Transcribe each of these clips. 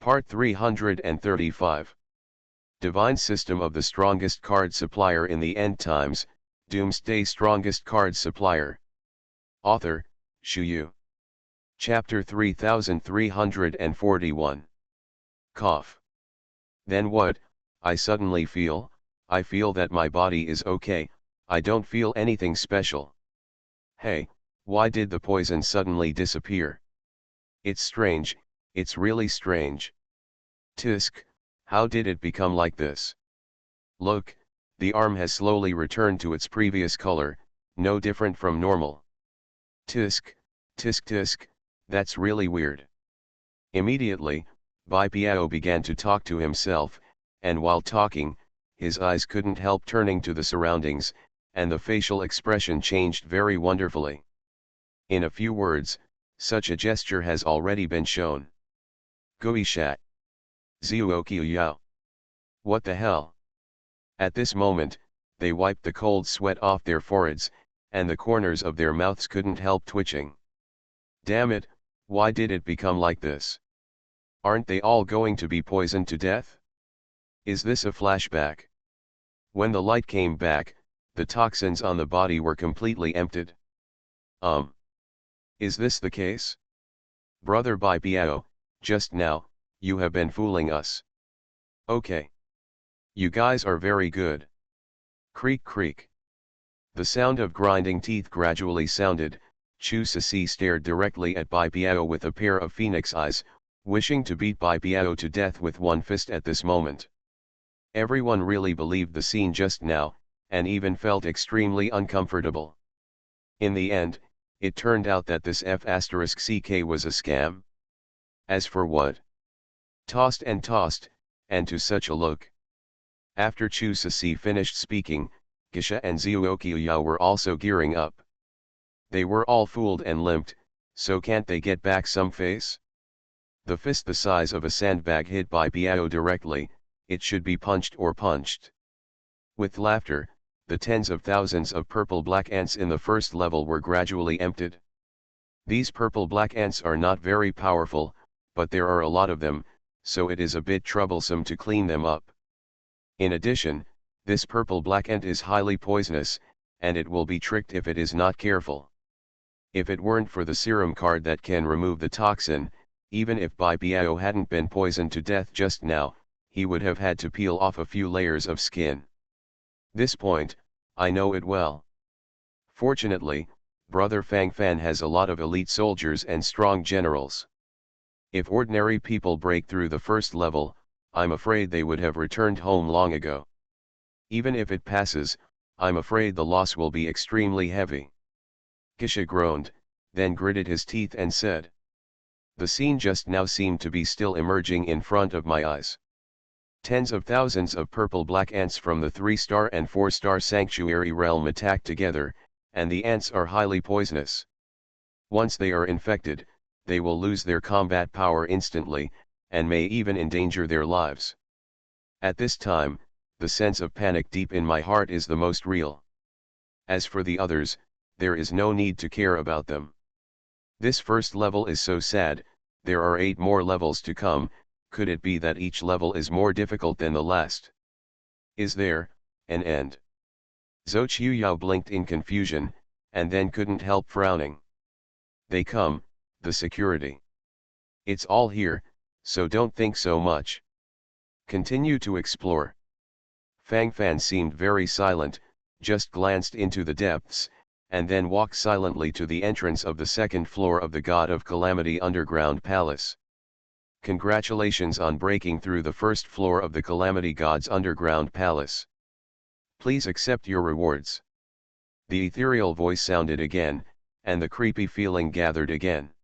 Part 335. Divine System of the Strongest Card Supplier in the End Times, Doomsday Strongest Card Supplier. Author, Shu Yu. Chapter 3341. Cough. Then what? I suddenly feel, I feel that my body is okay, I don't feel anything special. Hey, why did the poison suddenly disappear? It's strange, it's really strange. Tisk, how did it become like this? Look, the arm has slowly returned to its previous color, no different from normal. Tisk, tisk tisk, that's really weird. Immediately, Bai Piao began to talk to himself, and while talking, his eyes couldn't help turning to the surroundings, and the facial expression changed very wonderfully. In a few words, such a gesture has already been shown. Gui shat. Ziuoqiu yao. What the hell? At this moment, they wiped the cold sweat off their foreheads, and the corners of their mouths couldn't help twitching. Damn it, why did it become like this? Aren't they all going to be poisoned to death? Is this a flashback? When the light came back, the toxins on the body were completely emptied. Is this the case? Brother Bai Piao, just now, you have been fooling us. Okay. You guys are very good. Creak creak. The sound of grinding teeth gradually sounded. Chu Sisi stared directly at Bai Piao with a pair of phoenix eyes, wishing to beat Bai Piao to death with one fist at this moment. Everyone really believed the scene just now, and even felt extremely uncomfortable. In the end, it turned out that this F*CK was a scam. As for what? Tossed, and to such a look. After Chu Sisi finished speaking, Gisha and Ziuoqiu Yao were also gearing up. They were all fooled and limped, so can't they get back some face? The fist the size of a sandbag hit Bai Piao directly, it should be punched or punched. With laughter, the tens of thousands of purple-black ants in the first level were gradually emptied. These purple-black ants are not very powerful, but there are a lot of them, so it is a bit troublesome to clean them up. In addition, this purple-black ant is highly poisonous, and it will be tricked if it is not careful. If it weren't for the serum card that can remove the toxin, even if Bai Piao hadn't been poisoned to death just now, he would have had to peel off a few layers of skin. This point, I know it well. Fortunately, Brother Fang Fan has a lot of elite soldiers and strong generals. If ordinary people break through the first level, I'm afraid they would have returned home long ago. Even if it passes, I'm afraid the loss will be extremely heavy. Gisha groaned, then gritted his teeth and said. The scene just now seemed to be still emerging in front of my eyes. Tens of thousands of purple-black ants from the 3-star and 4-star sanctuary realm attack together, and the ants are highly poisonous. Once they are infected, they will lose their combat power instantly, and may even endanger their lives. At this time, the sense of panic deep in my heart is the most real. As for the others, there is no need to care about them. This first level is so sad, there are 8 more levels to come. Could it be that each level is more difficult than the last? Is there an end? Zhou Qiuyao blinked in confusion, and then couldn't help frowning. They come, the security. It's all here, so don't think so much. Continue to explore. Fang Fan seemed very silent, just glanced into the depths, and then walked silently to the entrance of the second floor of the God of Calamity underground palace. Congratulations on breaking through the first floor of the Calamity God's underground palace. Please accept your rewards. The ethereal voice sounded again, and the creepy feeling gathered again.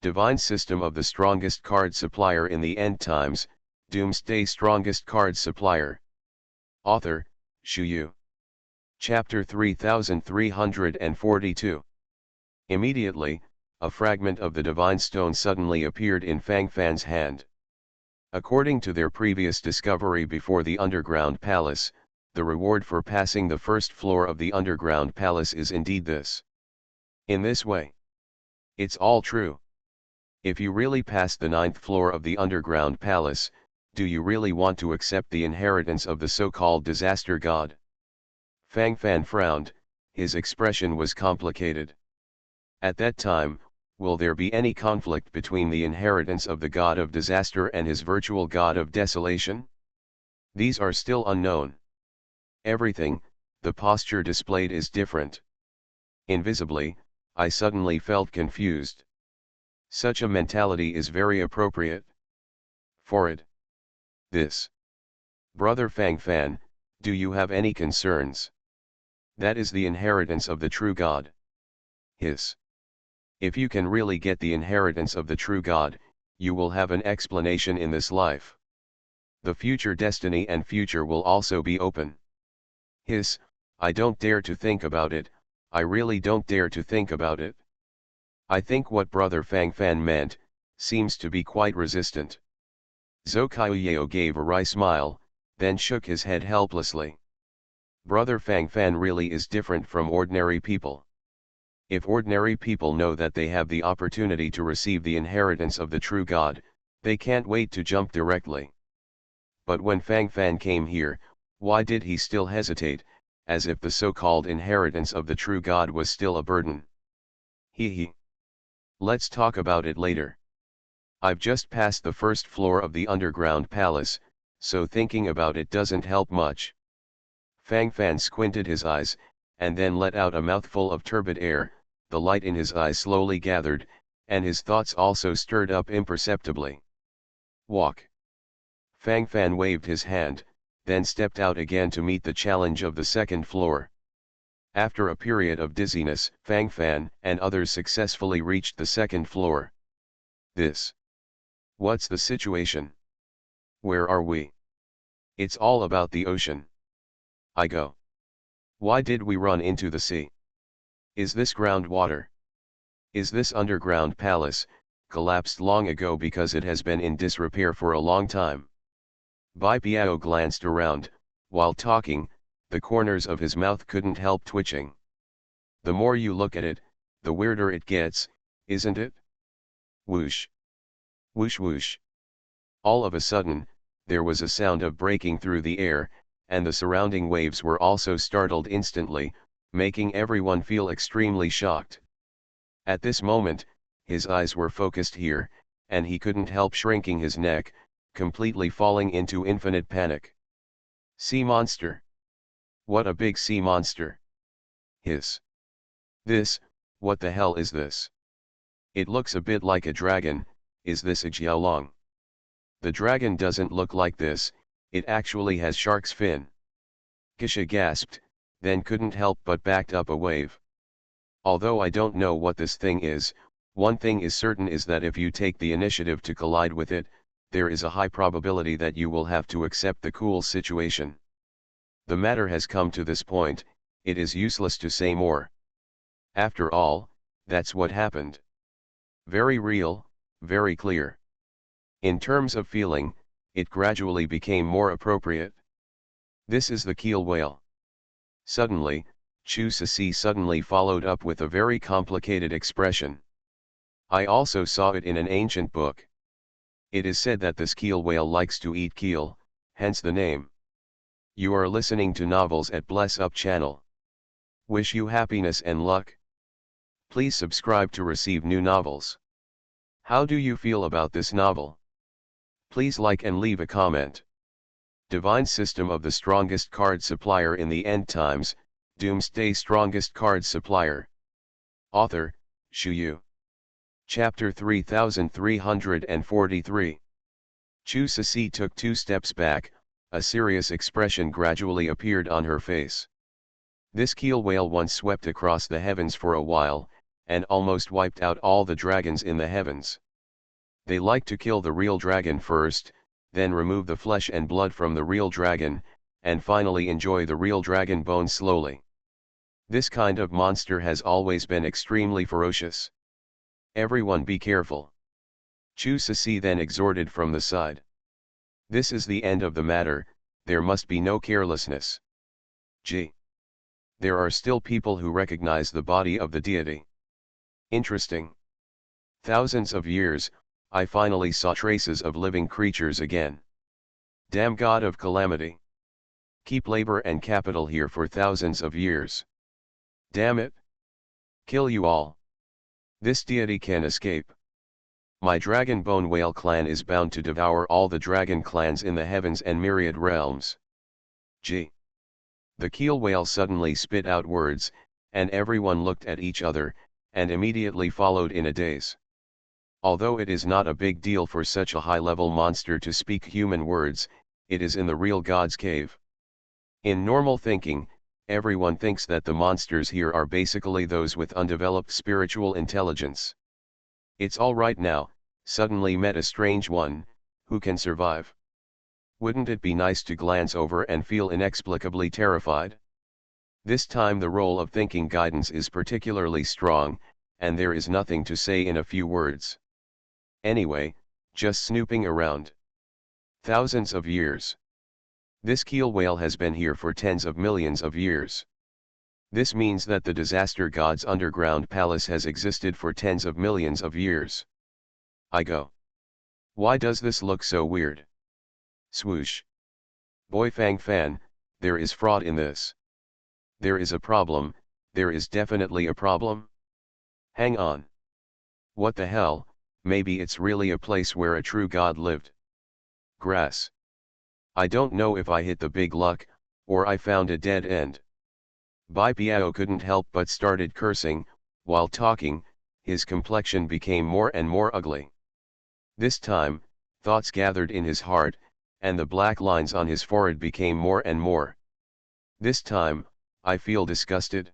Divine System of the Strongest Card Supplier in the End Times, Doomsday Strongest Card Supplier. Author, Shu Yu. Chapter 3342. Immediately, a fragment of the Divine Stone suddenly appeared in Fang Fan's hand. According to their previous discovery before the underground palace, the reward for passing the first floor of the underground palace is indeed this. In this way. It's all true. If you really pass the 9th floor of the underground palace, do you really want to accept the inheritance of the so-called disaster god? Fang Fan frowned, his expression was complicated. At that time, will there be any conflict between the inheritance of the god of disaster and his virtual god of desolation? These are still unknown. Everything, the posture displayed is different. Invisibly, I suddenly felt confused. Such a mentality is very appropriate for it. This. Brother Fang Fan, do you have any concerns? That is the inheritance of the true God. His. If you can really get the inheritance of the true God, you will have an explanation in this life. The future destiny and future will also be open. His. I don't dare to think about it, I really don't dare to think about it. I think what Brother Fang Fan meant, seems to be quite resistant. Zhou Qiuyeo gave a wry smile, then shook his head helplessly. Brother Fang Fan really is different from ordinary people. If ordinary people know that they have the opportunity to receive the inheritance of the true God, they can't wait to jump directly. But when Fang Fan came here, why did he still hesitate, as if the so-called inheritance of the true God was still a burden? He. Let's talk about it later. I've just passed the 1st floor of the underground palace, so thinking about it doesn't help much. Fang Fan squinted his eyes, and then let out a mouthful of turbid air. The light in his eyes slowly gathered, and his thoughts also stirred up imperceptibly. Walk. Fang Fan waved his hand, then stepped out again to meet the challenge of the 2nd floor. After a period of dizziness, Fang Fan and others successfully reached the 2nd floor. This. What's the situation? Where are we? It's all about the ocean. I go. Why did we run into the sea? Is this groundwater? Is this underground palace, collapsed long ago because it has been in disrepair for a long time? Bai Biao glanced around, while talking, the corners of his mouth couldn't help twitching. The more you look at it, the weirder it gets, isn't it? Whoosh. Whoosh whoosh. All of a sudden, there was a sound of breaking through the air, and the surrounding waves were also startled instantly, making everyone feel extremely shocked. At this moment, his eyes were focused here, and he couldn't help shrinking his neck, completely falling into infinite panic. Sea monster! What a big sea monster! Hiss! This, what the hell is this? It looks a bit like a dragon, is this a Jiaolong? The dragon doesn't look like this, it actually has shark's fin. Gisha gasped, then couldn't help but backed up a wave. Although I don't know what this thing is, one thing is certain is that if you take the initiative to collide with it, there is a high probability that you will have to accept the cool situation. The matter has come to this point, it is useless to say more. After all, that's what happened. Very real, very clear. In terms of feeling, it gradually became more appropriate. This is the keel whale. Suddenly, Chu Ceci suddenly followed up with a very complicated expression. I also saw it in an ancient book. It is said that this keel whale likes to eat keel, hence the name. You are listening to Novels at Bless Up channel. Wish you happiness and luck. Please subscribe to receive new novels. How do you feel about this novel? Please like and leave a comment. Divine System of the Strongest Card Supplier in the End Times, Doomsday Strongest Card Supplier. Author, Shu Yu. Chapter 3343. Chu Ceci took 2 steps back, a serious expression gradually appeared on her face. This keel whale once swept across the heavens for a while, and almost wiped out all the dragons in the heavens. They like to kill the real dragon first, then remove the flesh and blood from the real dragon, and finally enjoy the real dragon bones slowly. This kind of monster has always been extremely ferocious. Everyone be careful. Chu Ceci then exhorted from the side. This is the end of the matter, there must be no carelessness. Gee. There are still people who recognize the body of the deity. Interesting. Thousands of years, I finally saw traces of living creatures again. Damn God of calamity. Keep labor and capital here for thousands of years. Damn it. Kill you all. This deity can escape. My dragon bone whale clan is bound to devour all the dragon clans in the heavens and myriad realms. G. The keel whale suddenly spit out words, and everyone looked at each other, and immediately followed in a daze. Although it is not a big deal for such a high-level monster to speak human words, it is in the real God's cave. In normal thinking, everyone thinks that the monsters here are basically those with undeveloped spiritual intelligence. It's all right now, suddenly met a strange one, who can survive? Wouldn't it be nice to glance over and feel inexplicably terrified? This time the role of thinking guidance is particularly strong, and there is nothing to say in a few words. Anyway, just snooping around. Thousands of years. This keel whale has been here for tens of millions of years. This means that the disaster god's underground palace has existed for tens of millions of years. I go. Why does this look so weird? Swoosh. Boy Fang Fan, there is fraud in this. There is a problem, there is definitely a problem. Hang on. What the hell, maybe it's really a place where a true god lived. Grass. I don't know if I hit the big luck, or I found a dead end. Bai Piao couldn't help but started cursing. While talking, his complexion became more and more ugly. This time, thoughts gathered in his heart, and the black lines on his forehead became more and more. This time, I feel disgusted.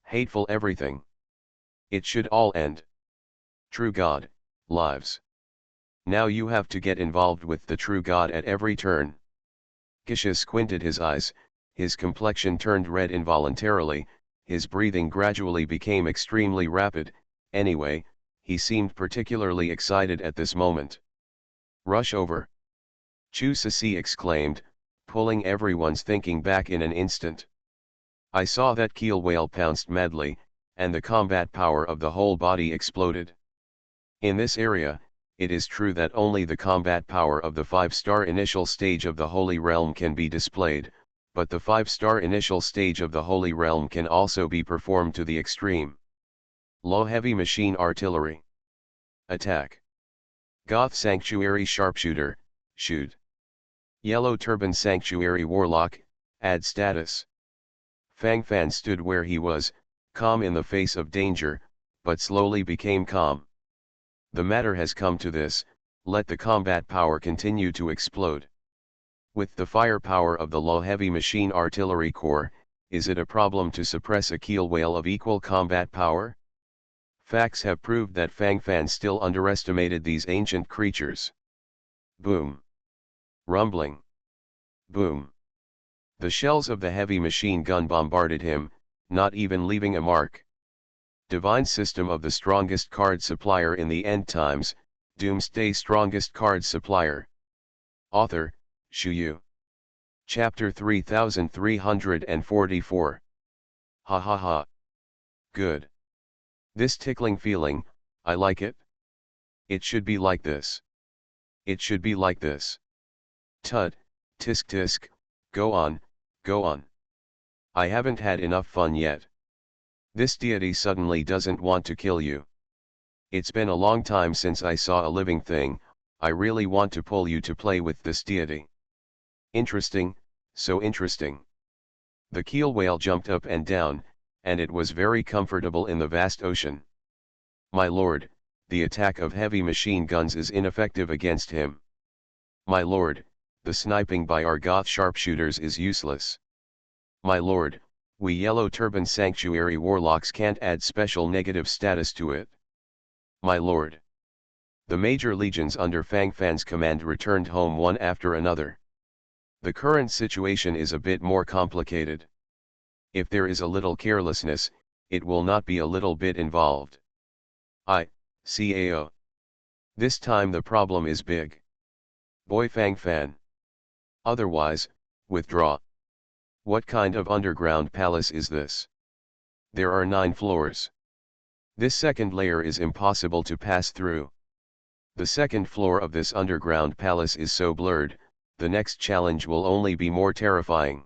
Hateful everything. It should all end. True God, lives. Now you have to get involved with the true God at every turn. Gisha squinted his eyes, his complexion turned red involuntarily, his breathing gradually became extremely rapid. Anyway, he seemed particularly excited at this moment. Rush over. Chu Sisi exclaimed, pulling everyone's thinking back in an instant. I saw that keel whale pounced madly, and the combat power of the whole body exploded. In this area, it is true that only the combat power of the 5-star initial stage of the Holy Realm can be displayed, but the 5-star initial stage of the Holy Realm can also be performed to the extreme. Low heavy machine artillery. Attack. Goth Sanctuary Sharpshooter, shoot. Yellow Turban Sanctuary Warlock, add status. Fang Fan stood where he was, calm in the face of danger, but slowly became calm. The matter has come to this, let the combat power continue to explode. With the firepower of the low heavy machine artillery corps, is it a problem to suppress a keel whale of equal combat power? Facts have proved that Fang Fan still underestimated these ancient creatures. Boom. Rumbling. Boom. The shells of the heavy machine gun bombarded him, not even leaving a mark. Divine system of the strongest card supplier in the end times, Doomsday strongest card supplier. Author, Shu Yu. Chapter 3344. Ha ha ha. Good. This tickling feeling, I like it. It should be like this. It should be like this. Tut, tisk tisk, go on, go on. I haven't had enough fun yet. This deity suddenly doesn't want to kill you. It's been a long time since I saw a living thing, I really want to pull you to play with this deity. Interesting, so interesting. The keel whale jumped up and down, and it was very comfortable in the vast ocean. My lord, the attack of heavy machine guns is ineffective against him. My lord, the sniping by our Goth sharpshooters is useless. My lord, we Yellow Turban Sanctuary Warlocks can't add special negative status to it. My lord. The major legions under Fang Fan's command returned home one after another. The current situation is a bit more complicated. If there is a little carelessness, it will not be a little bit involved. CAO. This time the problem is big. Boy Fang Fan. Otherwise, withdraw. What kind of underground palace is this? There are 9 floors. This second layer is impossible to pass through. The second floor of this underground palace is so blurred, the next challenge will only be more terrifying.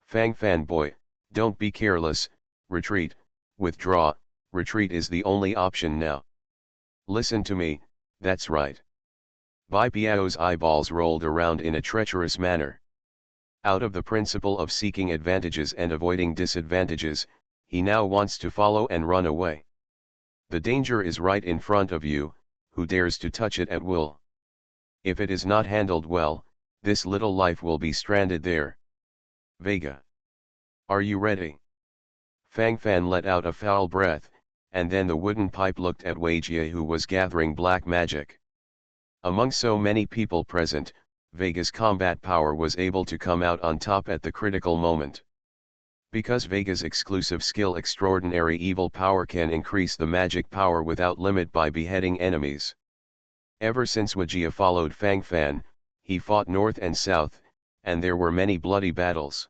Fang fanboy, don't be careless, retreat, withdraw, retreat is the only option now. Listen to me, that's right. Bai Biao's eyeballs rolled around in a treacherous manner. Out of the principle of seeking advantages and avoiding disadvantages, he now wants to follow and run away. The danger is right in front of you, who dares to touch it at will? If it is not handled well, this little life will be stranded there. Vega. Are you ready? Fang Fan let out a foul breath, and then the wooden pipe looked at Wei Jie, who was gathering black magic. Among so many people present, Vega's combat power was able to come out on top at the critical moment. Because Vega's exclusive skill Extraordinary Evil Power can increase the magic power without limit by beheading enemies. Ever since Wajia followed Fang Fan, he fought north and south, and there were many bloody battles.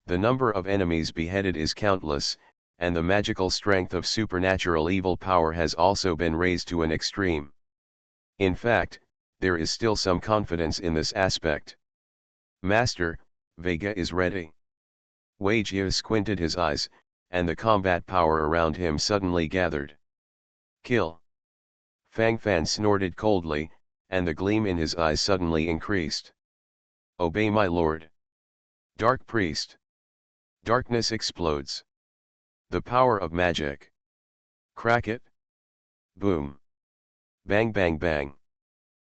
The number of enemies beheaded is countless, and the magical strength of supernatural evil power has also been raised to an extreme. In fact, there is still some confidence in this aspect. Master, Vega is ready. Wei Jie squinted his eyes, and the combat power around him suddenly gathered. Kill! Fang Fan snorted coldly, and the gleam in his eyes suddenly increased. Obey my lord. Dark Priest. Darkness explodes. The power of magic. Crack it. Boom. Bang bang bang.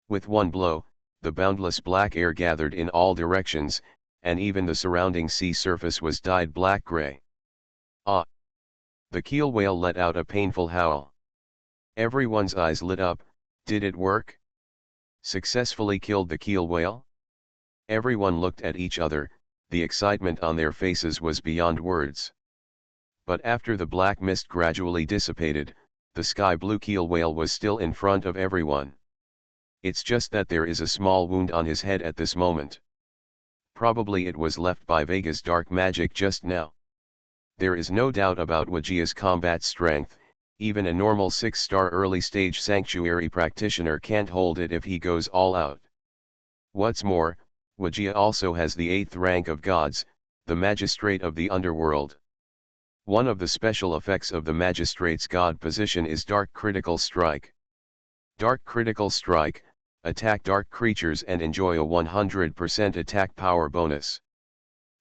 With one blow, the boundless black air gathered in all directions, and even the surrounding sea surface was dyed black-gray. Ah! The keel whale let out a painful howl. Everyone's eyes lit up. Did it work? Successfully killed the keel whale? Everyone looked at each other, the excitement on their faces was beyond words. But after the black mist gradually dissipated, the sky-blue keel whale was still in front of everyone. It's just that there is a small wound on his head at this moment. Probably it was left by Vega's dark magic just now. There is no doubt about Wajia's combat strength, even a normal 6-star early-stage sanctuary practitioner can't hold it if he goes all out. What's more, Wajia also has the 8th rank of gods, the magistrate of the underworld. One of the special effects of the magistrate's god position is Dark Critical Strike. Dark Critical Strike, attack dark creatures and enjoy a 100% attack power bonus.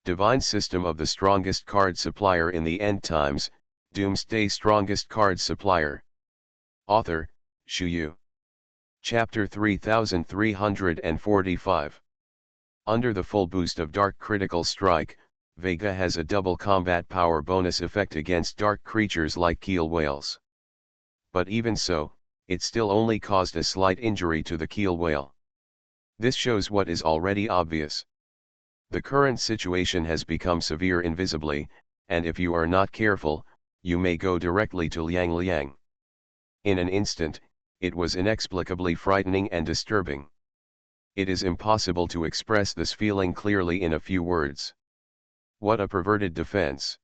Divine System of the Strongest Card Supplier in the End Times, Doomsday Strongest Card Supplier. Author, Shu Yu. Chapter 3345. Under the full boost of Dark Critical Strike, Vega has a double combat power bonus effect against dark creatures like keel whales. But even so, it still only caused a slight injury to the keel whale. This shows what is already obvious. The current situation has become severe invisibly, and if you are not careful, you may go directly to Liang Liang. In an instant, it was inexplicably frightening and disturbing. It is impossible to express this feeling clearly in a few words. What a perverted defense.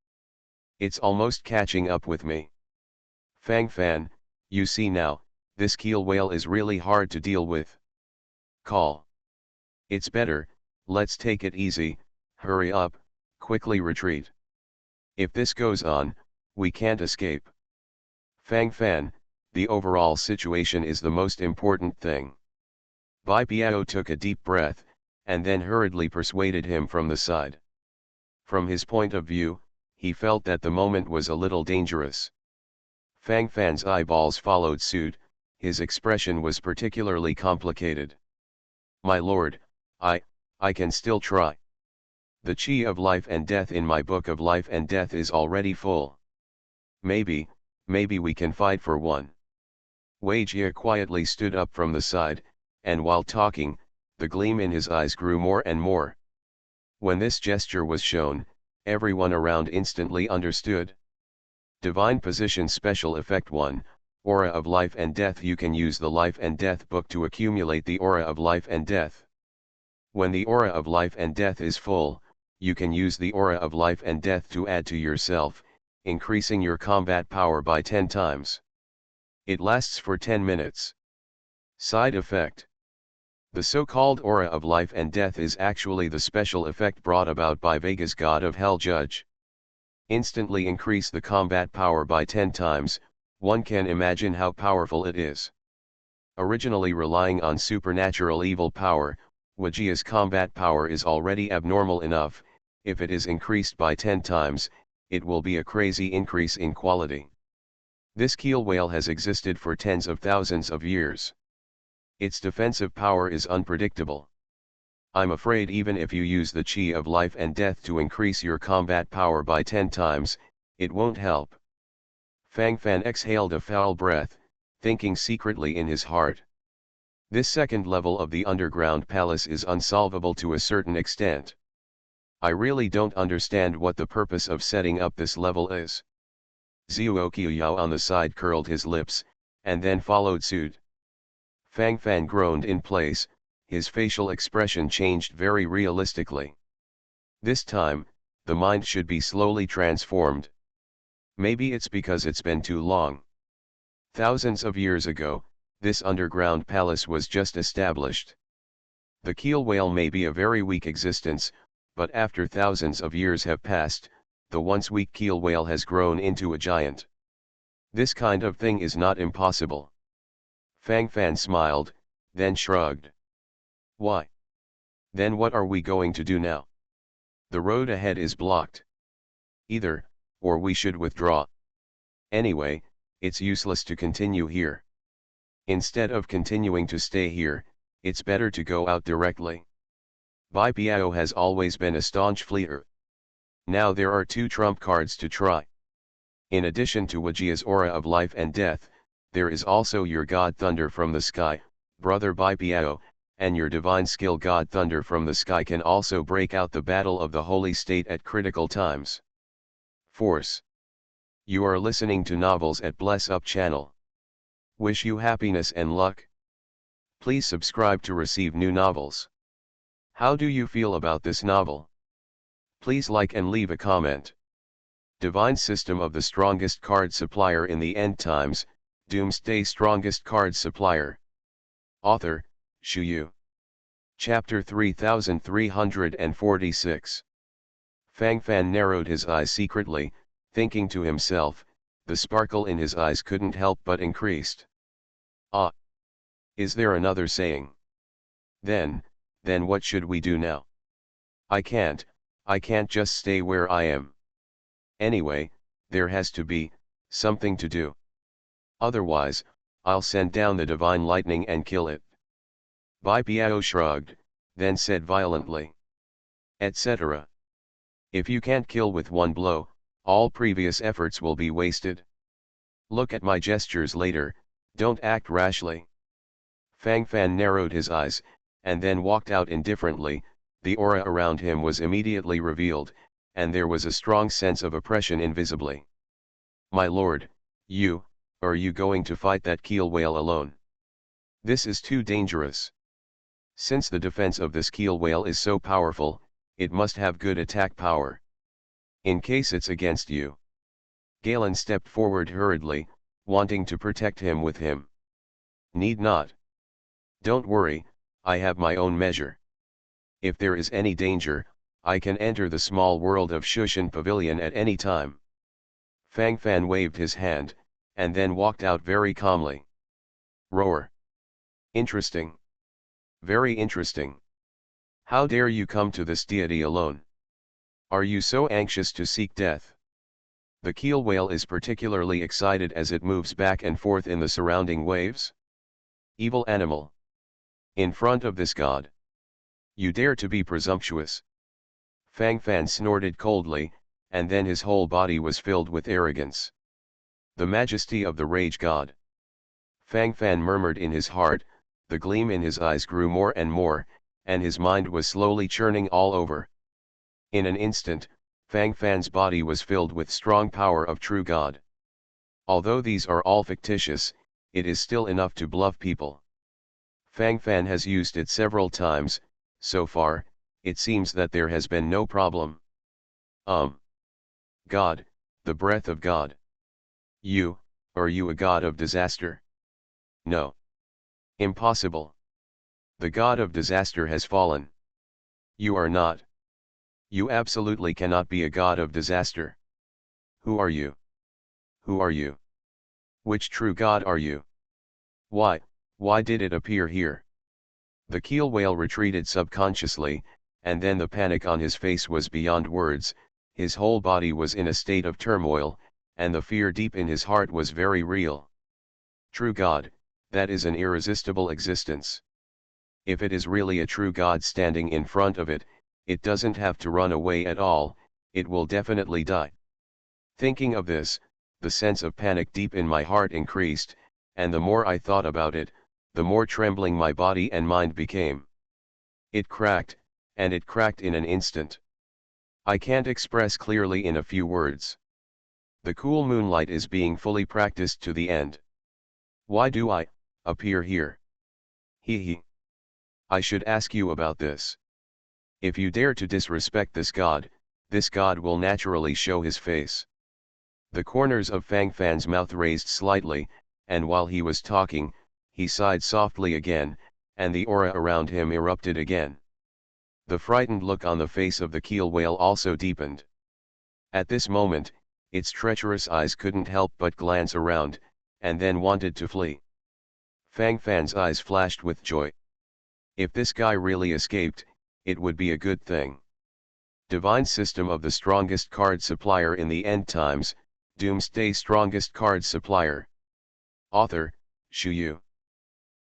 It's almost catching up with me. Fang Fan, you see now, this keel whale is really hard to deal with. Call. It's better, let's take it easy, hurry up, quickly retreat. If this goes on, we can't escape. Fang Fan, the overall situation is the most important thing. Bai Biao took a deep breath, and then hurriedly persuaded him from the side. From his point of view, he felt that the moment was a little dangerous. Fang Fan's eyeballs followed suit, his expression was particularly complicated. My lord, I can still try. The chi of life and death in my book of life and death is already full. Maybe we can fight for one. Wei Jie quietly stood up from the side, and while talking, the gleam in his eyes grew more and more. When this gesture was shown, everyone around instantly understood. Divine Position Special Effect 1, Aura of Life and Death. You can use the Life and Death book to accumulate the Aura of Life and Death. When the Aura of Life and Death is full, you can use the Aura of Life and Death to add to yourself, increasing your combat power by 10 times. It lasts for 10 minutes. Side effect. The so-called aura of life and death is actually the special effect brought about by Vega's god of hell Judge. Instantly increase the combat power by 10 times, one can imagine how powerful it is. Originally relying on supernatural evil power, Wajia's combat power is already abnormal enough. If it is increased by 10 times, it will be a crazy increase in quality. This keel whale has existed for tens of thousands of years. Its defensive power is unpredictable. I'm afraid even if you use the chi of life and death to increase your combat power by 10 times, it won't help. Fang Fan exhaled a foul breath, thinking secretly in his heart. This second level of the underground palace is unsolvable to a certain extent. I really don't understand what the purpose of setting up this level is. Zhuoqiuyao on the side curled his lips, and then followed suit. Fang Fan groaned in place, his facial expression changed very realistically. This time, the mind should be slowly transformed. Maybe it's because it's been too long. Thousands of years ago, this underground palace was just established. The keel whale may be a very weak existence, but after thousands of years have passed, the once weak keel whale has grown into a giant. This kind of thing is not impossible. Fang Fan smiled, then shrugged. Why? Then what are we going to do now? The road ahead is blocked. Either, or we should withdraw. Anyway, it's useless to continue here. Instead of continuing to stay here, it's better to go out directly. Bai Piao has always been a staunch fleeter. Now there are two trump cards to try. In addition to Wajia's aura of life and death, there is also your god Thunder from the sky, brother Bai Piao, and your divine skill god Thunder from the sky can also break out the battle of the holy state at critical times. Force. You are listening to novels at Bless Up channel. Wish you happiness and luck. Please subscribe to receive new novels. How do you feel about this novel? Please like and leave a comment. Divine System of the Strongest Card Supplier in the End Times, Doomsday Strongest Card Supplier. Author, Shu Yu. Chapter 3346. Fang Fan narrowed his eyes secretly, thinking to himself, the sparkle in his eyes couldn't help but increased. Ah! Is there another saying? Then what should we do now? I can't just stay where I am. Anyway, there has to be something to do. Otherwise, I'll send down the divine lightning and kill it. Bai Piao shrugged, then said violently. Etc. If you can't kill with one blow, all previous efforts will be wasted. Look at my gestures later, don't act rashly. Fang Fan narrowed his eyes, and then walked out indifferently. The aura around him was immediately revealed, and there was a strong sense of oppression invisibly. My lord, are you going to fight that keel whale alone? This is too dangerous. Since the defense of this keel whale is so powerful, it must have good attack power. In case it's against you. Galen stepped forward hurriedly, wanting to protect him with him. Need not. Don't worry, I have my own measure. If there is any danger, I can enter the small world of Shushan Pavilion at any time. Fang Fan waved his hand, and then walked out very calmly. Roar. Interesting. Very interesting. How dare you come to this deity alone? Are you so anxious to seek death? The keel whale is particularly excited as it moves back and forth in the surrounding waves. Evil animal. In front of this god. You dare to be presumptuous. Fang Fan snorted coldly, and then his whole body was filled with arrogance. The majesty of the rage god. Fang Fan murmured in his heart, the gleam in his eyes grew more and more, and his mind was slowly churning all over. In an instant, Fang Fan's body was filled with strong power of true god. Although these are all fictitious, it is still enough to bluff people. Fang Fan has used it several times, so far, it seems that there has been no problem. God, the breath of God. Are you a god of disaster? No. Impossible. The god of disaster has fallen. You are not. You absolutely cannot be a god of disaster. Who are you? Who are you? Which true god are you? Why did it appear here? The keel whale retreated subconsciously, and then the panic on his face was beyond words. His whole body was in a state of turmoil, and the fear deep in his heart was very real. True God, that is an irresistible existence. If it is really a true God standing in front of it, it doesn't have to run away at all, it will definitely die. Thinking of this, the sense of panic deep in my heart increased, and the more I thought about it, the more trembling my body and mind became. It cracked, and it cracked in an instant. I can't express clearly in a few words. The cool moonlight is being fully practiced to the end. Why do I appear here? He. I should ask you about this. If you dare to disrespect this god will naturally show his face. The corners of Fang Fan's mouth raised slightly, and while he was talking, he sighed softly again, and the aura around him erupted again. The frightened look on the face of the keel whale also deepened. At this moment, its treacherous eyes couldn't help but glance around, and then wanted to flee. Fang Fan's eyes flashed with joy. If this guy really escaped, it would be a good thing. Divine System of the Strongest Card Supplier in the End Times, Doomsday Strongest Card Supplier. Author, Shu Yu.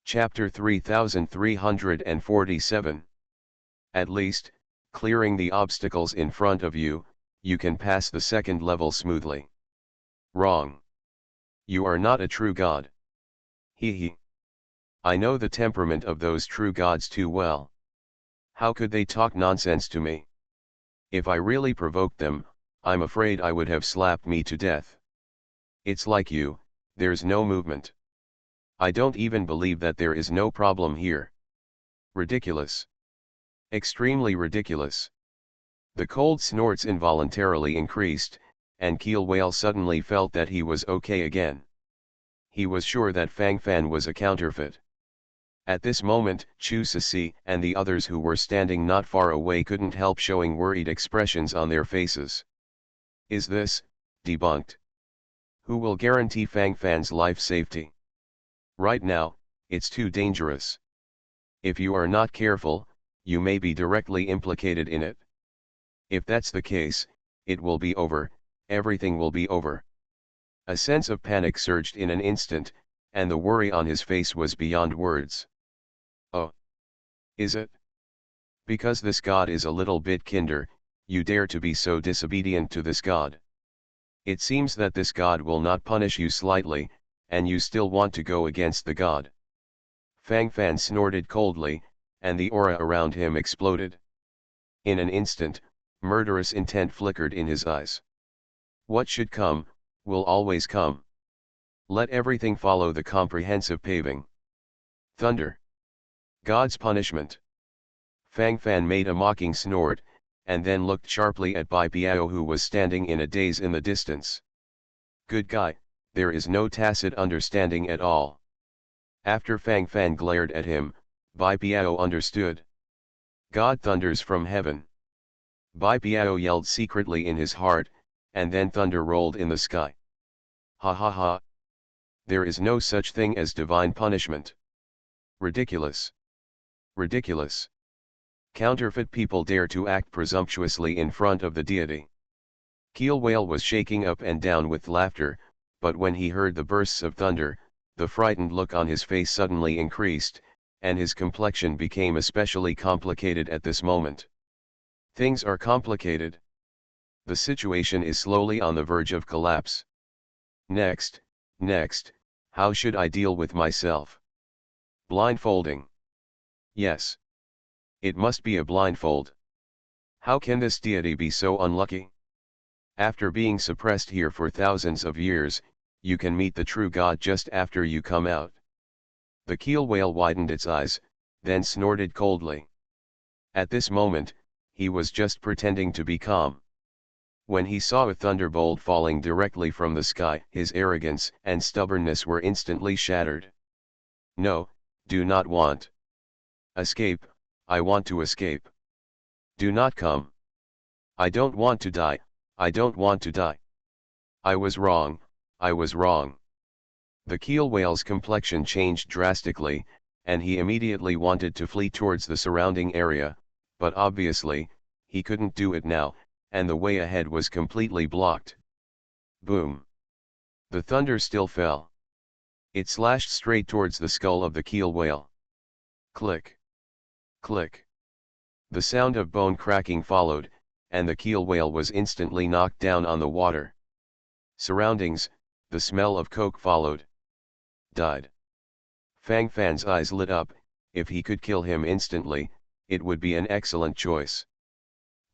Chapter 3347. At least, clearing the obstacles in front of you, you can pass the second level smoothly. Wrong. You are not a true god. He. I know the temperament of those true gods too well. How could they talk nonsense to me? If I really provoked them, I'm afraid I would have slapped me to death. It's like you, there's no movement. I don't even believe that there is no problem here. Ridiculous. Extremely ridiculous. The cold snorts involuntarily increased, and Keel Whale suddenly felt that he was okay again. He was sure that Fang Fan was a counterfeit. At this moment, Chu Sisi and the others who were standing not far away couldn't help showing worried expressions on their faces. Is this debunked? Who will guarantee Fang Fan's life safety? Right now, it's too dangerous. If you are not careful, you may be directly implicated in it. If that's the case, it will be over, everything will be over. A sense of panic surged in an instant, and the worry on his face was beyond words. Oh. Is it? Because this god is a little bit kinder, you dare to be so disobedient to this god. It seems that this god will not punish you slightly, and you still want to go against the god. Fang Fan snorted coldly, and the aura around him exploded. In an instant, murderous intent flickered in his eyes. What should come, will always come. Let everything follow the comprehensive paving. Thunder. God's punishment. Fang Fan made a mocking snort, and then looked sharply at Bai Piao, who was standing in a daze in the distance. Good guy, there is no tacit understanding at all. After Fang Fan glared at him, Bai Piao understood. God thunders from heaven. Bai Piao yelled secretly in his heart, and then thunder rolled in the sky. Ha ha ha. There is no such thing as divine punishment. Ridiculous. Ridiculous. Counterfeit people dare to act presumptuously in front of the deity. Keel Whale was shaking up and down with laughter, but when he heard the bursts of thunder, the frightened look on his face suddenly increased, and his complexion became especially complicated at this moment. Things are complicated. The situation is slowly on the verge of collapse. Next, how should I deal with myself? Blindfolding. Yes. It must be a blindfold. How can this deity be so unlucky? After being suppressed here for thousands of years, you can meet the true God just after you come out. The keel whale widened its eyes, then snorted coldly. At this moment, he was just pretending to be calm. When he saw a thunderbolt falling directly from the sky, his arrogance and stubbornness were instantly shattered. No, do not want. Escape, I want to escape. Do not come. I don't want to die, I don't want to die. I was wrong, I was wrong. The keel whale's complexion changed drastically, and he immediately wanted to flee towards the surrounding area, but obviously, he couldn't do it now, and the way ahead was completely blocked. Boom! The thunder still fell. It slashed straight towards the skull of the keel whale. Click! Click! The sound of bone cracking followed, and the keel whale was instantly knocked down on the water. Surroundings, the smell of coke followed. Died. Fang Fan's eyes lit up. If he could kill him instantly, it would be an excellent choice.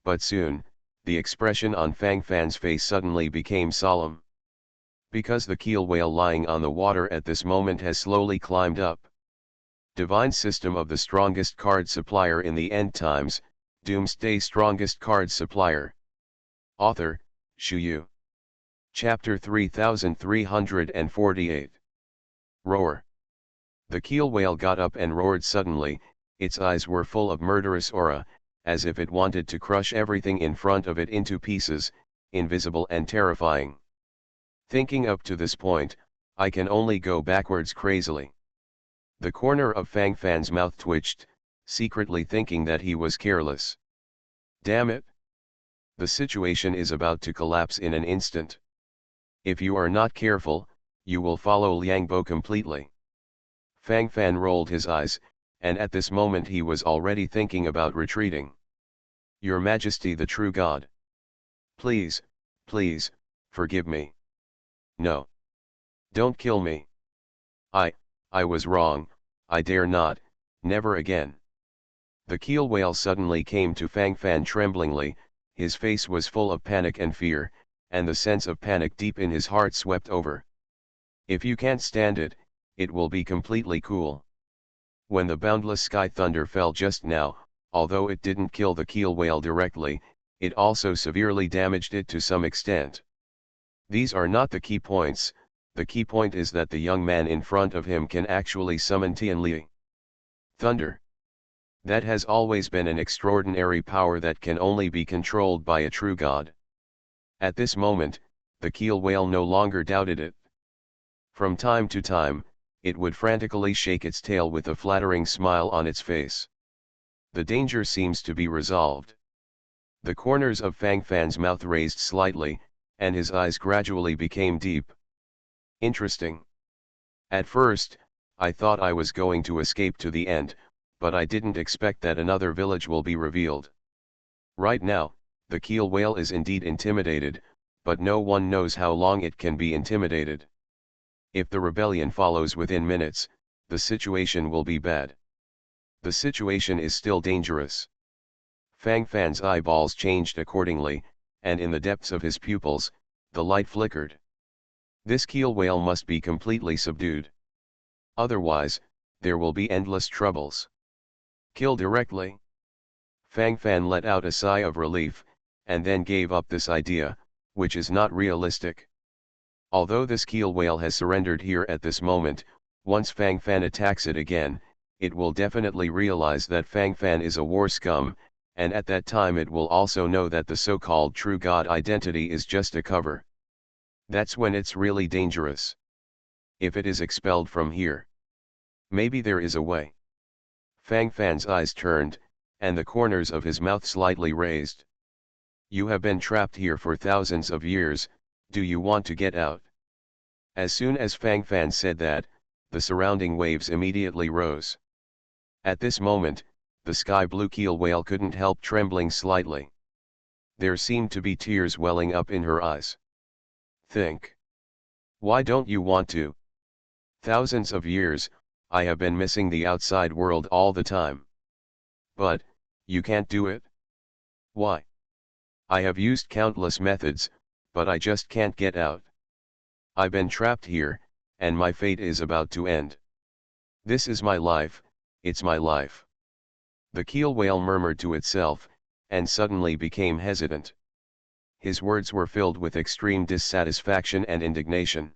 But soon, the expression on Fang Fan's face suddenly became solemn. Because the keel whale lying on the water at this moment has slowly climbed up. Divine system of the strongest card supplier in the end times, Doomsday strongest card supplier. Author, Shu Yu. Chapter 3348. Roar. The keel whale got up and roared suddenly. Its eyes were full of murderous aura, as if it wanted to crush everything in front of it into pieces, invisible and terrifying. Thinking up to this point, I can only go backwards crazily. The corner of Fang Fan's mouth twitched, secretly thinking that he was careless. Damn it! The situation is about to collapse in an instant. If you are not careful, you will follow Liang Bo completely. Fang Fan rolled his eyes, and at this moment he was already thinking about retreating. Your Majesty the true God. Please, please, forgive me. No. Don't kill me. I was wrong, I dare not, never again. The keel whale suddenly came to Fang Fan tremblingly, his face was full of panic and fear, and the sense of panic deep in his heart swept over. If you can't stand it, it will be completely cool. When the boundless sky thunder fell just now, although it didn't kill the keel whale directly, it also severely damaged it to some extent. These are not the key points. The key point is that the young man in front of him can actually summon Tianli. Thunder. That has always been an extraordinary power that can only be controlled by a true god. At this moment, the keel whale no longer doubted it. From time to time, it would frantically shake its tail with a flattering smile on its face. The danger seems to be resolved. The corners of Fang Fan's mouth raised slightly, and his eyes gradually became deep. Interesting. At first, I thought I was going to escape to the end, but I didn't expect that another village will be revealed. Right now, the keel whale is indeed intimidated, but no one knows how long it can be intimidated. If the rebellion follows within minutes, the situation will be bad. The situation is still dangerous. Fang Fan's eyeballs changed accordingly, and in the depths of his pupils, the light flickered. This keel whale must be completely subdued. Otherwise, there will be endless troubles. Kill directly. Fang Fan let out a sigh of relief, and then gave up this idea, which is not realistic. Although this keel whale has surrendered here at this moment, once Fang Fan attacks it again, it will definitely realize that Fang Fan is a war scum, and at that time it will also know that the so-called true god identity is just a cover. That's when it's really dangerous. If it is expelled from here. Maybe there is a way. Fang Fan's eyes turned, and the corners of his mouth slightly raised. You have been trapped here for thousands of years, do you want to get out? As soon as Fang Fan said that, the surrounding waves immediately rose. At this moment, the sky blue keel whale couldn't help trembling slightly. There seemed to be tears welling up in her eyes. Think. Why don't you want to? Thousands of years, I have been missing the outside world all the time. But, you can't do it? Why? I have used countless methods, but I just can't get out. I've been trapped here, and my fate is about to end. This is my life, it's my life. The keel whale murmured to itself, and suddenly became hesitant. His words were filled with extreme dissatisfaction and indignation.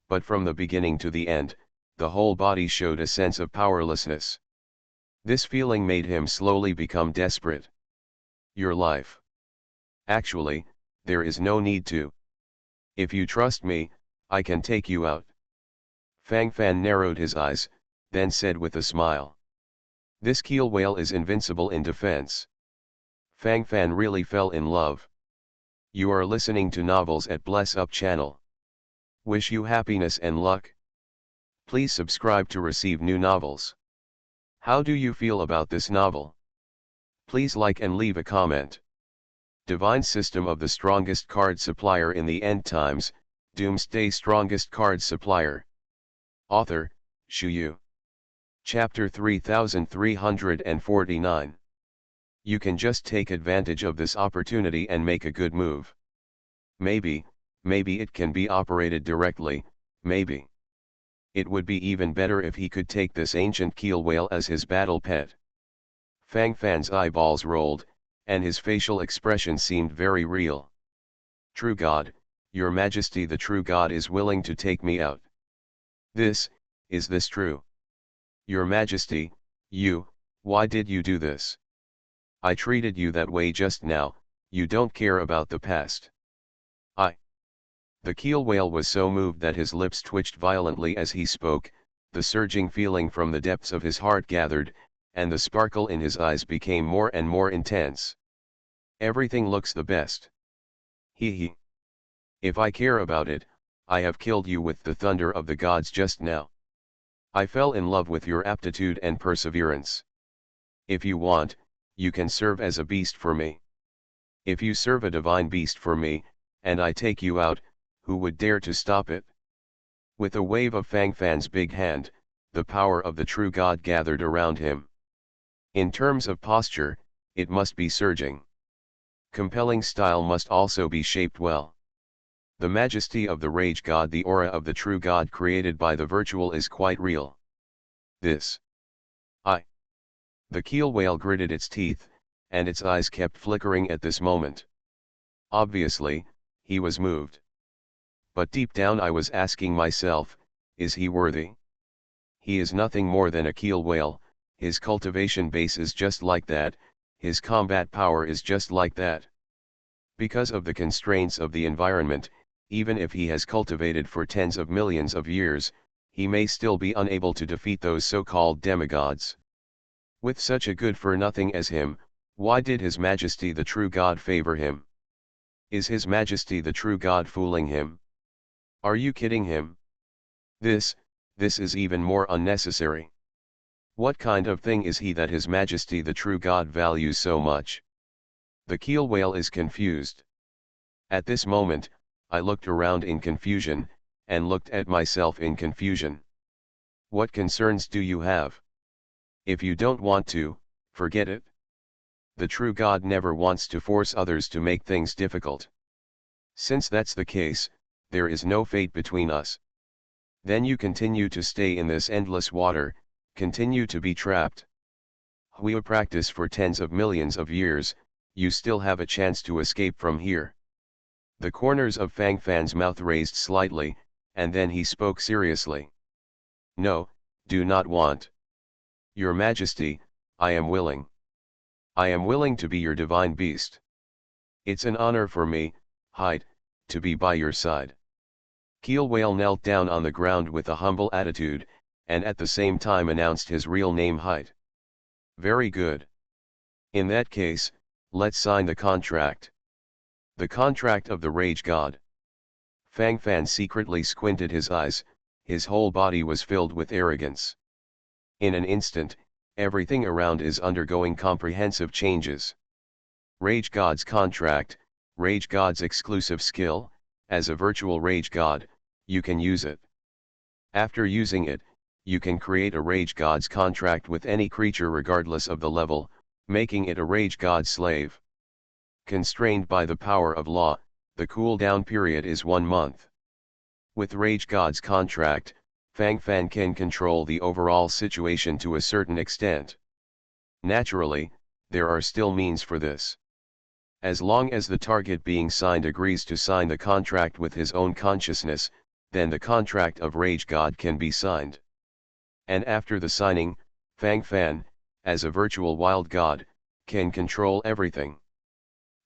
But from the beginning to the end, the whole body showed a sense of powerlessness. This feeling made him slowly become desperate. Your life. Actually, there is no need to. If you trust me, I can take you out. Fang Fan narrowed his eyes, then said with a smile. This keel whale is invincible in defense. Fang Fan really fell in love. You are listening to novels at Bless Up channel. Wish you happiness and luck. Please subscribe to receive new novels. How do you feel about this novel? Please like and leave a comment. Divine System of the Strongest Card Supplier in the End Times, Doomsday Strongest Card Supplier. Author, Shu Yu. Chapter 3349. You can just take advantage of this opportunity and make a good move. Maybe it can be operated directly, maybe. It would be even better if he could take this ancient keel whale as his battle pet. Fang Fan's eyeballs rolled, and his facial expression seemed very real. True God, Your Majesty the true God is willing to take me out. Is this true? Your Majesty, why did you do this? I treated you that way just now, you don't care about the past. The keel whale was so moved that his lips twitched violently as he spoke, the surging feeling from the depths of his heart gathered, and the sparkle in his eyes became more and more intense. Everything looks the best. He. If I care about it, I have killed you with the thunder of the gods just now. I fell in love with your aptitude and perseverance. If you want, you can serve as a beast for me. If you serve a divine beast for me, and I take you out, who would dare to stop it? With a wave of Fang Fan's big hand, the power of the true God gathered around him. In terms of posture, it must be surging. Compelling style must also be shaped well. The majesty of the rage god, the aura of the true God created by the virtual is quite real. The keel whale gritted its teeth, and its eyes kept flickering at this moment. Obviously, he was moved. But deep down I was asking myself, is he worthy? He is nothing more than a keel whale, his cultivation base is just like that, his combat power is just like that. Because of the constraints of the environment, even if he has cultivated for tens of millions of years, he may still be unable to defeat those so-called demigods. With such a good-for-nothing as him, why did His Majesty the true God favor him? Is His Majesty the true God fooling him? Are you kidding him? This is even more unnecessary. What kind of thing is he that His Majesty the true God values so much? The keel whale is confused. At this moment, I looked around in confusion, and looked at myself in confusion. What concerns do you have? If you don't want to, forget it. The true God never wants to force others to make things difficult. Since that's the case, there is no fate between us. Then you continue to stay in this endless water, continue to be trapped. We practice for tens of millions of years, you still have a chance to escape from here. The corners of Fang Fan's mouth raised slightly, and then he spoke seriously. No, do not want. Your Majesty, I am willing. I am willing to be your divine beast. It's an honor for me, Hyde, to be by your side. Keel whale knelt down on the ground with a humble attitude, and at the same time announced his real name, Hyde. Very good. In that case, let's sign the contract. The contract of the rage god. Fang Fan secretly squinted his eyes, his whole body was filled with arrogance. In an instant, everything around is undergoing comprehensive changes. Rage god's contract, rage god's exclusive skill, as a virtual rage god, you can use it. After using it, you can create a rage god's contract with any creature regardless of the level, making it a rage god slave. Constrained by the power of law, the cooldown period is 1 month. With rage god's contract, Fang Fan can control the overall situation to a certain extent. Naturally, there are still means for this. As long as the target being signed agrees to sign the contract with his own consciousness, then the contract of Rage God can be signed. And after the signing, Fang Fan, as a virtual wild god, can control everything.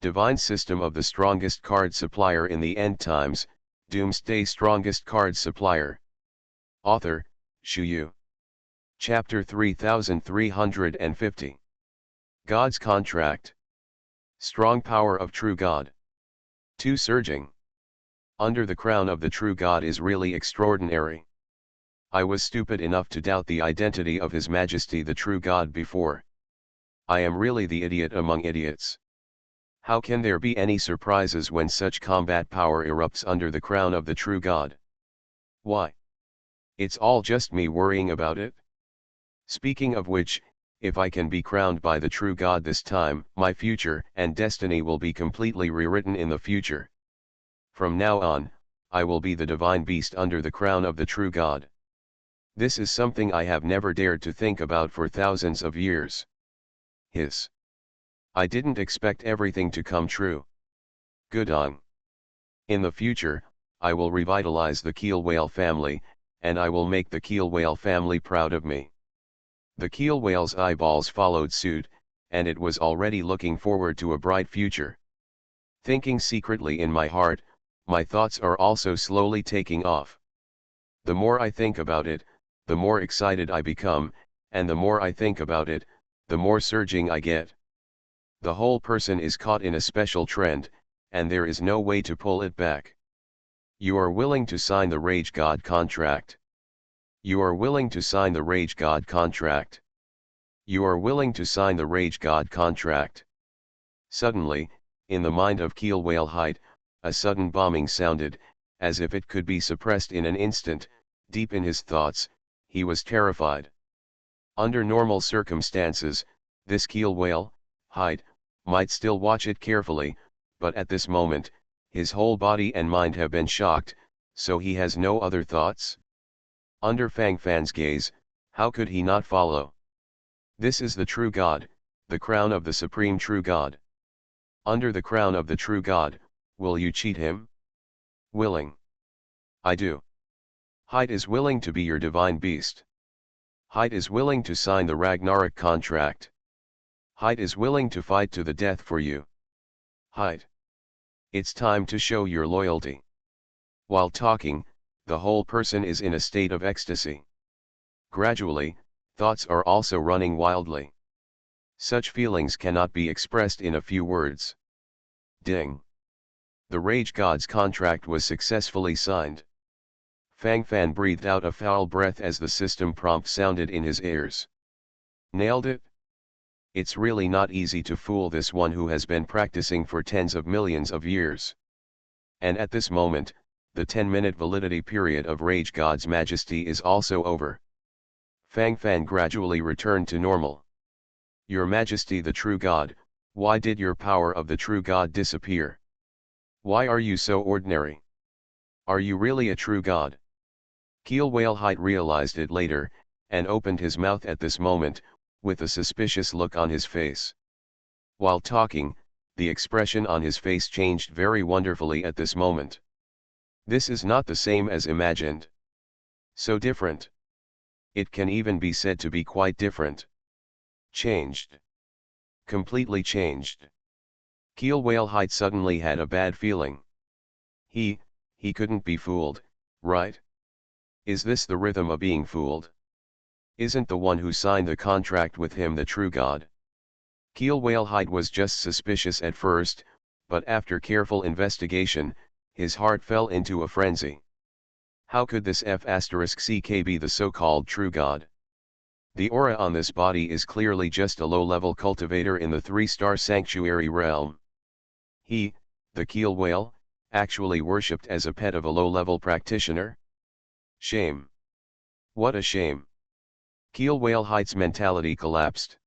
Divine System of the Strongest Card Supplier in the End Times, Doomsday Strongest Card Supplier. Author, Shu Yu. Chapter 3350. God's Contract. Strong Power of True God. 2. Surging. Under the crown of the true God is really extraordinary. I was stupid enough to doubt the identity of His Majesty the true God before. I am really the idiot among idiots. How can there be any surprises when such combat power erupts under the crown of the true God? Why? It's all just me worrying about it. Speaking of which, if I can be crowned by the true God this time, my future and destiny will be completely rewritten in the future. From now on, I will be the divine beast under the crown of the true God. This is something I have never dared to think about for thousands of years. I didn't expect everything to come true. Good on. In the future, I will revitalize the keel whale family, and I will make the keel whale family proud of me. The keel whale's eyeballs followed suit, and it was already looking forward to a bright future. Thinking secretly in my heart, my thoughts are also slowly taking off. The more I think about it, the more excited I become, and the more I think about it, the more surging I get. The whole person is caught in a special trend, and there is no way to pull it back. You are willing to sign the Rage God contract. You are willing to sign the Rage God contract. You are willing to sign the Rage God contract. Suddenly, in the mind of Keel Whale Height, a sudden bombing sounded, as if it could be suppressed in an instant. Deep in his thoughts, he was terrified. Under normal circumstances, this Keel Whale, Height, might still watch it carefully, but at this moment, his whole body and mind have been shocked, so he has no other thoughts. Under Fang Fan's gaze, how could he not follow? This is the true God, the crown of the supreme true God. Under the crown of the true God, will you cheat him? Willing. I do. Height is willing to be your divine beast. Height is willing to sign the Ragnarok contract. Height is willing to fight to the death for you. Height. It's time to show your loyalty. While talking, the whole person is in a state of ecstasy. Gradually, thoughts are also running wildly. Such feelings cannot be expressed in a few words. Ding. The Rage God's contract was successfully signed. Fang Fan breathed out a foul breath as the system prompt sounded in his ears. Nailed it? It's really not easy to fool this one who has been practicing for tens of millions of years. And at this moment, the 10-minute validity period of Rage God's Majesty is also over. Fang Fan gradually returned to normal. Your Majesty the true God, why did your power of the true God disappear? Why are you so ordinary? Are you really a true God? Keel Whale Height realized it later, and opened his mouth at this moment, with a suspicious look on his face. While talking, the expression on his face changed very wonderfully at this moment. This is not the same as imagined. So different. It can even be said to be quite different. Changed. Completely changed. Keel Whale Height suddenly had a bad feeling. He couldn't be fooled, right? Is this the rhythm of being fooled? Isn't the one who signed the contract with him the true God? Keel Whale Height was just suspicious at first, but after careful investigation, his heart fell into a frenzy. How could this F***ck be the so-called true God? The aura on this body is clearly just a low-level cultivator in the 3-star sanctuary realm. He, the Keel Whale, actually worshipped as a pet of a low-level practitioner? Shame. What a shame. Keel Whale Height's mentality collapsed.